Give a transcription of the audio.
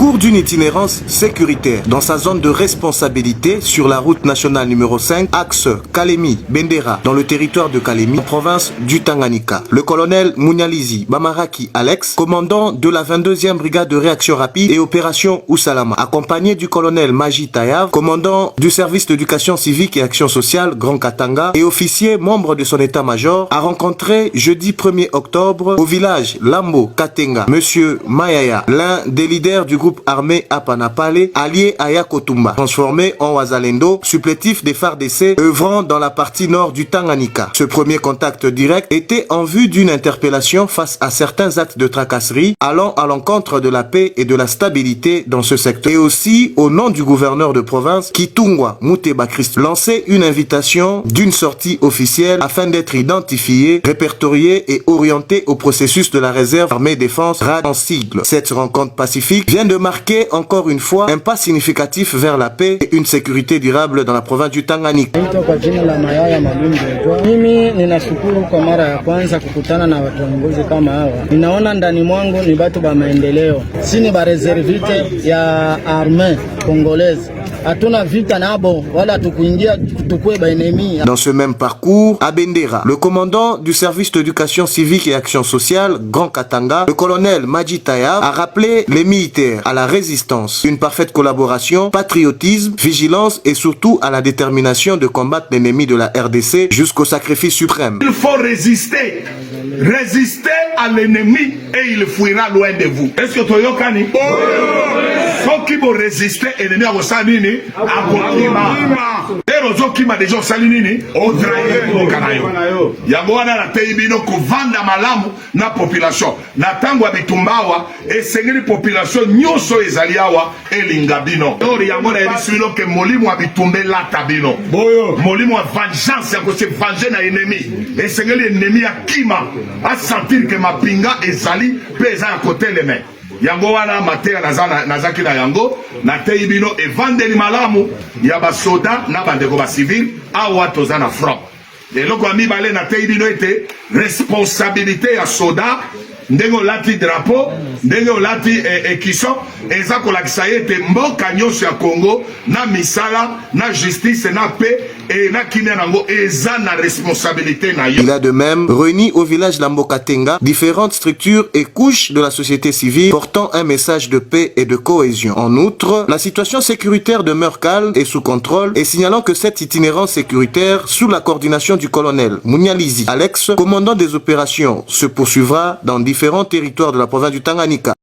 cours d'une itinérance sécuritaire dans sa zone de responsabilité sur la route nationale numéro 5, axe Kalemi-Bendera, dans le territoire de Kalemi, en province du Tanganyika. Le colonel Munyalizi Bamaraki Alex, commandant de la 22e brigade de réaction rapide et opération Usalama, accompagné du colonel Maji Tayav, commandant du service d'éducation civique et action sociale Grand Katanga et officier membre de son état-major, a rencontré jeudi 1er octobre au village Lambo Katenga Monsieur Mayaya, l'un des leaders du groupe armé Apanapale, allié à Yakotumba, transformé en Wazalendo, supplétif des FARDC œuvrant dans la partie nord du Tanganyika. Ce premier contact direct était en vue d'une interpellation face à certains actes de tracasserie allant à l'encontre de la paix et de la stabilité dans ce secteur. Et aussi, au nom du gouverneur de province, Kitungwa Muteba Christ, lancer une invitation d'une sortie officielle afin d'être identifié, répertorié et orienté au processus de la réserve armée défense RAD en sigle. Cette rencontre pacifique vient de marquer encore une fois un pas significatif vers la paix et une sécurité durable dans la province du Tanganyika. Mimi ninashukuru kwa mara ya kwanza kukutana na viongozi kama hawa. Ninaona ndani mwangu ni batu ba maendeleo. Sini ba reservite ya armée congolaise. Hatuna vita nabo wala tukuingia tukue ba ennemi. Dans ce même parcours, à Bendera, le commandant du service d'éducation civique et action sociale Grand Katanga, le colonel Maji Tayav, a rappelé les militaires à la résistance, une parfaite collaboration, patriotisme, vigilance et surtout à la détermination de combattre l'ennemi de la RDC jusqu'au sacrifice suprême. Il faut résister. Résister à l'ennemi et il fuira loin de vous. Est-ce que tu as yokani? Ceux qui vont résister à l'ennemi à vos salinés, à vos erozo qui m'a déjà salinini, au trahir au canayo. Yamouana la teibino ko vanda malamu na population. Na tango abitumbawa et sengeli population nyoso ezaliawa elingabino. Ori yamona ebisulo ke molimo abitumbe la tabino. Molimo a vengeance ya ko se venger na ennemi. Et sengeli ennemi a kima a sentir que ma pinga ezali pesa à côté les mains. Yango wana matea nazaki na yango na teibino e vandeli malamu ya basoda na bandeko ba civil awa toza na front. Et loko ami balé na teibino ete responsabilité ya soda ndenge lati drapeau ndenge lati ekison eza kolakisa ete mboka nyonso ya Congo na misala na justice na paix et na kimia nango eza na responsabilité na yo. Il a de même réuni au village Lambo Katenga différentes structures et couches de la société civile portant un message de paix et de cohésion. En outre, la situation sécuritaire demeure calme et sous contrôle et signalant que cette itinérance sécuritaire sous la coordination du colonel Munyalizi Alex, commandant des opérations, se poursuivra dans différents territoires de la province du Tanganyika.